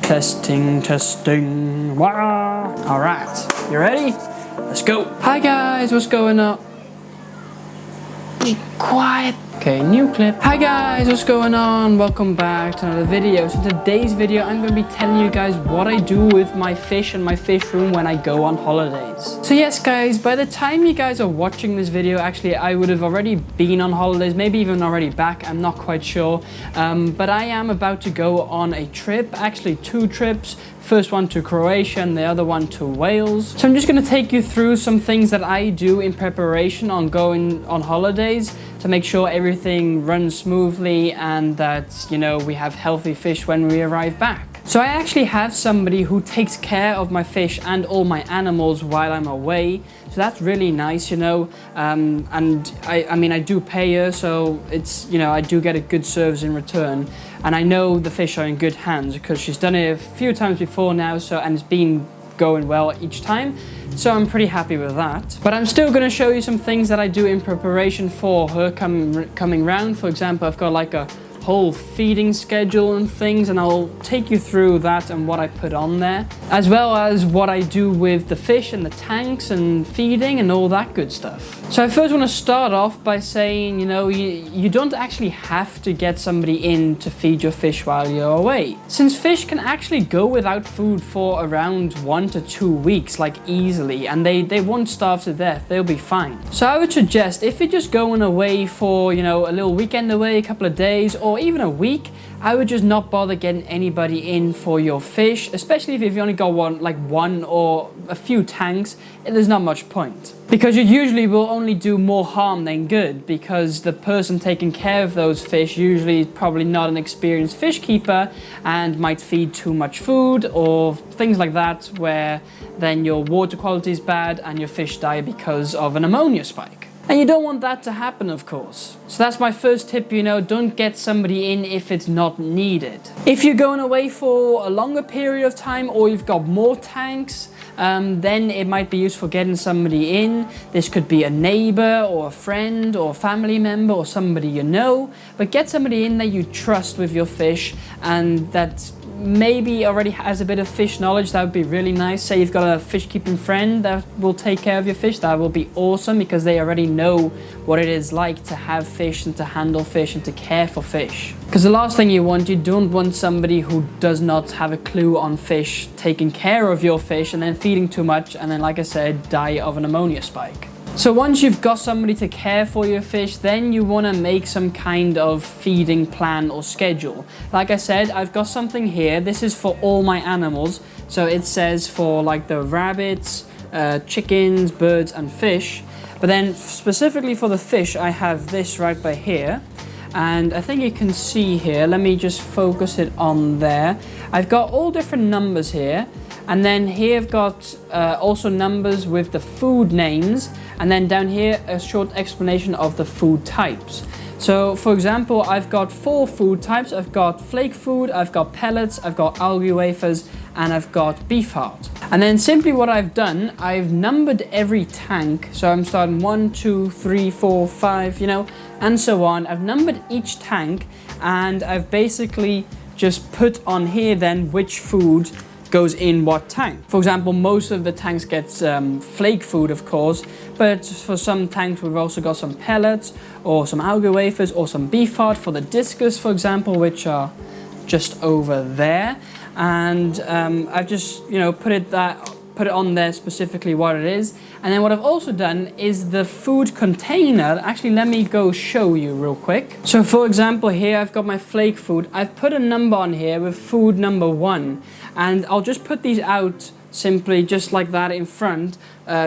Testing, testing. Wow. All right, you ready? Let's go. Hi guys, what's going on? Be quiet. Okay, new clip. Hi guys, what's going on? Welcome back to another video. So today's video, I'm going to be telling you guys what I do with my fish and my fish room when I go on holidays. So yes guys, by the time you guys are watching this video, actually I would have already been on holidays, maybe even already back, I'm not quite sure. But I am about to go on a trip, actually 2 trips. First one to Croatia and the other one to Wales. So I'm just going to take you through some things that I do in preparation on going on holidays to make sure everything runs smoothly and that, you know, we have healthy fish when we arrive back. So I actually have somebody who takes care of my fish and all my animals while I'm away. So that's really nice, you know, and I mean, I do pay her, so it's, you know, I do get a good service in return. And I know the fish are in good hands because she's done it a few times before now, so, and it's been going well each time. So I'm pretty happy with that. But I'm still going to show you some things that I do in preparation for her coming round. For example, I've got like a whole feeding schedule and things, and I'll take you through that and what I put on there, as well as what I do with the fish and the tanks and feeding and all that good stuff. So I first want to start off by saying, you know, you don't actually have to get somebody in to feed your fish while you're away, since fish can actually go without food for around 1 to 2 weeks, like easily, and they won't starve to death. They'll be fine. So I would suggest, if you're just going away for, you know, a little weekend away, a couple of days, or even a week, I would just not bother getting anybody in for your fish, especially if you've only got one or a few tanks. There's not much point, because you usually will only do more harm than good, because the person taking care of those fish usually is probably not an experienced fish keeper and might feed too much food or things like that, where then your water quality is bad and your fish die because of an ammonia spike. And you don't want that to happen, of course. So that's my first tip, you know, don't get somebody in if it's not needed. If you're going away for a longer period of time, or you've got more tanks, then it might be useful getting somebody in. This could be a neighbor or a friend or a family member or somebody you know, but get somebody in that you trust with your fish and that maybe already has a bit of fish knowledge. That would be really nice. Say you've got a fish keeping friend that will take care of your fish. That will be awesome, because they already know what it is like to have fish and to handle fish and to care for fish. Because the last thing you don't want somebody who does not have a clue on fish taking care of your fish and then feeding too much and then, like I said, die of an ammonia spike. So once you've got somebody to care for your fish, then you want to make some kind of feeding plan or schedule. Like I said, I've got something here. This is for all my animals. So it says for like the rabbits, chickens, birds and fish. But then specifically for the fish, I have this right by here. And I think you can see here, let me just focus it on there. I've got all different numbers here. And then here I've got also numbers with the food names, and then down here a short explanation of the food types. So for example, I've got 4 food types. I've got flake food, I've got pellets, I've got algae wafers, and I've got beef heart. And then simply what I've done, I've numbered every tank. So I'm starting 1, 2, 3, 4, 5, you know, and so on. I've numbered each tank, and I've basically just put on here then which food goes in what tank. For example, most of the tanks get flake food, of course, but for some tanks we've also got some pellets or some algae wafers or some beef heart for the discus, for example, which are just over there. And I've just, you know, put it on there specifically what it is. And then what I've also done is the food container. Actually, let me go show you real quick. So for example, here I've got my flake food. I've put a number on here with food number 1, and I'll just put these out simply just like that in front,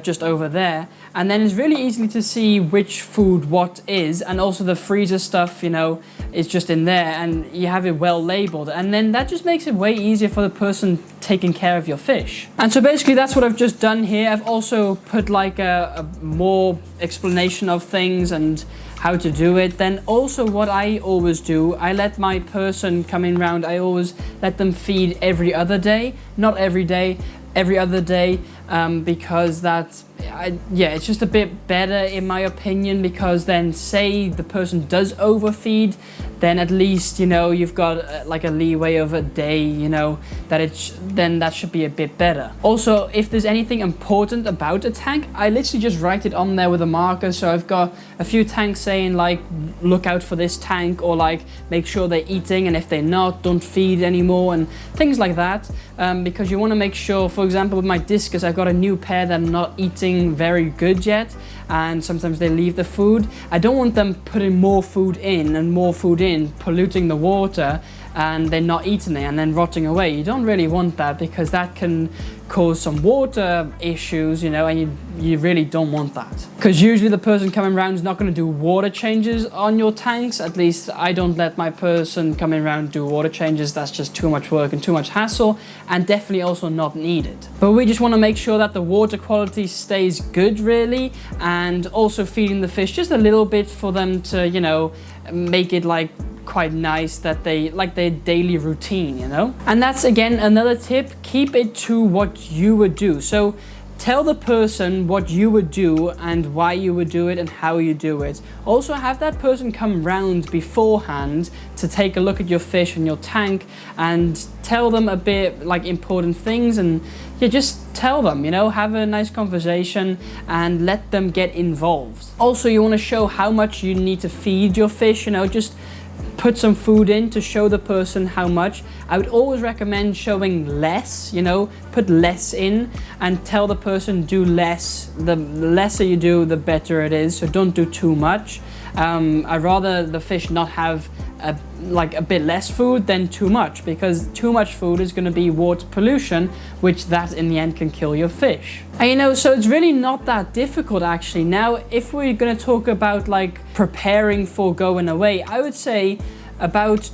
just over there. And then it's really easy to see which food what is, and also the freezer stuff, you know, is just in there, and you have it well labeled. And then that just makes it way easier for the person taking care of your fish. And so basically that's what I've just done here. I've also put like a more explanation of things and how to do it. Then also what I always do, I let my person coming round, I always let them feed every other day, not every day, every other day, because it's just a bit better in my opinion, because then say the person does overfeed, then at least, you know, you've got like a leeway of a day, you know, then that should be a bit better. Also, if there's anything important about a tank, I literally just write it on there with a marker. So I've got a few tanks saying like, look out for this tank, or like make sure they're eating, and if they're not, don't feed anymore, and things like that, because you want to make sure, for example with my discus, I've got a new pair that are not eating very good yet, and sometimes they leave the food. I don't want them putting more food in and more food in, polluting the water, and they're not eating it and then rotting away. You don't really want that, because that can cause some water issues, you know, and you really don't want that. Because usually the person coming around is not going to do water changes on your tanks. At least I don't let my person coming around do water changes. That's just too much work and too much hassle, and definitely also not needed. But we just want to make sure that the water quality stays good, really, and also feeding the fish just a little bit for them to, you know, make it like quite nice, that they like their daily routine, you know. And that's again another tip: keep it to what you would do. So tell the person what you would do and why you would do it and how you do it. Also have that person come round beforehand to take a look at your fish and your tank, and tell them a bit like important things, and you just tell them, you know, have a nice conversation and let them get involved. Also, you want to show how much you need to feed your fish, you know, just put some food in to show the person how much. I would always recommend showing less, you know, put less in and tell the person do less. The lesser you do, the better it is, so don't do too much. I'd rather the fish not have a bit less food than too much, because too much food is going to be water pollution, which that in the end can kill your fish. And you know, so it's really not that difficult actually. Now, if we're going to talk about like preparing for going away, I would say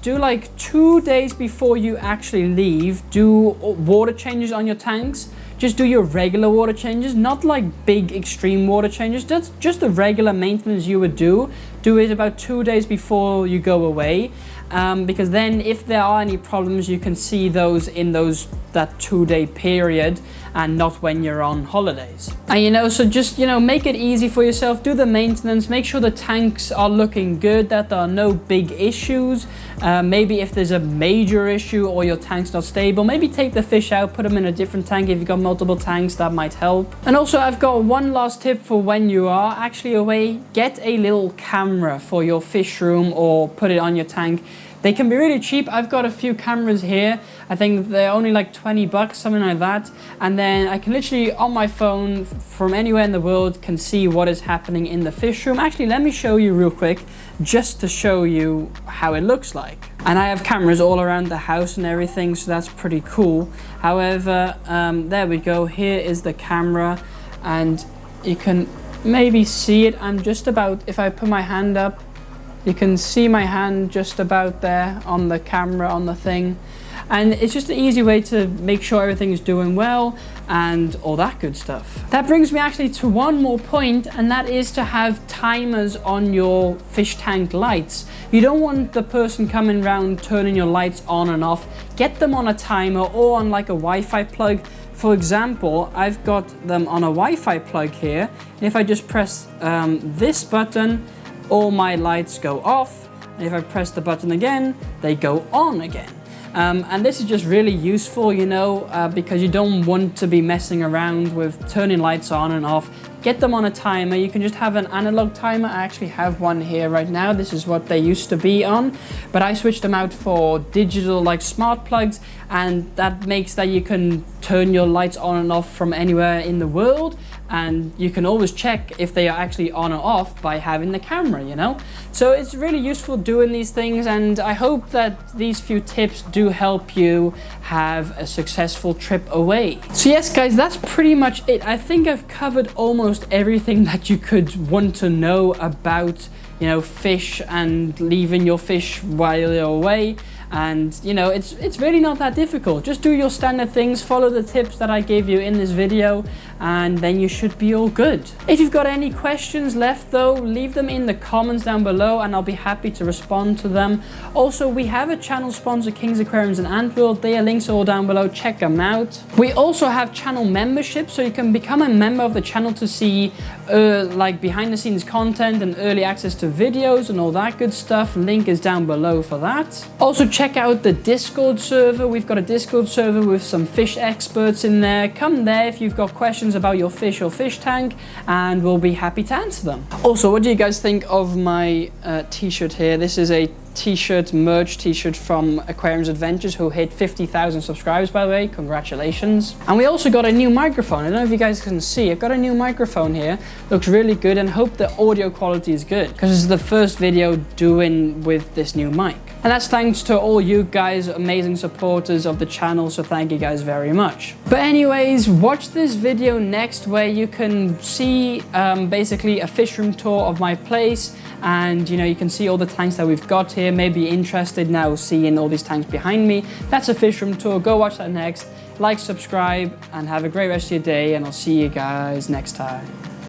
do like 2 days before you actually leave, do water changes on your tanks. Just do your regular water changes, not like big extreme water changes. That's just the regular maintenance you would do. Do it about 2 days before you go away, because then if there are any problems, you can see those in that 2-day period, and not when you're on holidays. And you know, so just, you know, make it easy for yourself. Do the maintenance, make sure the tanks are looking good, that there are no big issues. Maybe if there's a major issue or your tank's not stable, maybe take the fish out, put them in a different tank. If you've got multiple tanks, that might help. And also, I've got one last tip for when you are actually away. Get a little camera for your fish room, or put it on your tank. They can be really cheap. I've got a few cameras here. I think they're only like 20 bucks, something like that. And then I can literally, on my phone, from anywhere in the world, can see what is happening in the fish room. Actually, let me show you real quick, just to show you how it looks like. And I have cameras all around the house and everything, so that's pretty cool. However, there we go. Here is the camera, and you can maybe see it. I'm just about, if I put my hand up, you can see my hand just about there on the camera, on the thing. And it's just an easy way to make sure everything is doing well and all that good stuff. That brings me actually to one more point, and that is to have timers on your fish tank lights. You don't want the person coming around turning your lights on and off. Get them on a timer or on like a Wi-Fi plug. For example, I've got them on a Wi-Fi plug here. And if I just press this button, all my lights go off, and if I press the button again, they go on again. And this is just really useful, you know, because you don't want to be messing around with turning lights on and off. Get them on a timer. You can just have an analog timer. I actually have one here right now. This is what they used to be on, but I switched them out for digital, like smart plugs, and that makes that you can turn your lights on and off from anywhere in the world, and you can always check if they are actually on or off by having the camera, you know. So it's really useful doing these things, and I hope that these few tips do help you have a successful trip away. So yes guys, that's pretty much it. I think I've covered almost everything that you could want to know about, you know, fish and leaving your fish while you're away. And you know, it's really not that difficult. Just do your standard things, follow the tips that I gave you in this video, and then you should be all good. If you've got any questions left though, leave them in the comments down below and I'll be happy to respond to them. Also, we have a channel sponsor, King's Aquariums in Antwerp. Their links are all down below, check them out. We also have channel membership, so you can become a member of the channel to see like behind the scenes content and early access to videos and all that good stuff. Link is down below for that. Also check out the Discord server. We've got a Discord server with some fish experts in there. Come there if you've got questions about your fish or fish tank and we'll be happy to answer them. Also, what do you guys think of my t-shirt here? This is a t-shirt, merch t-shirt from Aquariums Adventures, who hit 50,000 subscribers, by the way. Congratulations. And we also got a new microphone. I don't know if you guys can see. I've got a new microphone here. Looks really good, and hope the audio quality is good because this is the first video doing with this new mic. And that's thanks to all you guys, amazing supporters of the channel, so thank you guys very much. But anyways, watch this video next where you can see basically a fish room tour of my place, and you can see all the tanks that we've got here. Maybe interested now seeing all these tanks behind me. That's a fish room tour. Go watch that next. Like, subscribe, and have a great rest of your day, and I'll see you guys next time.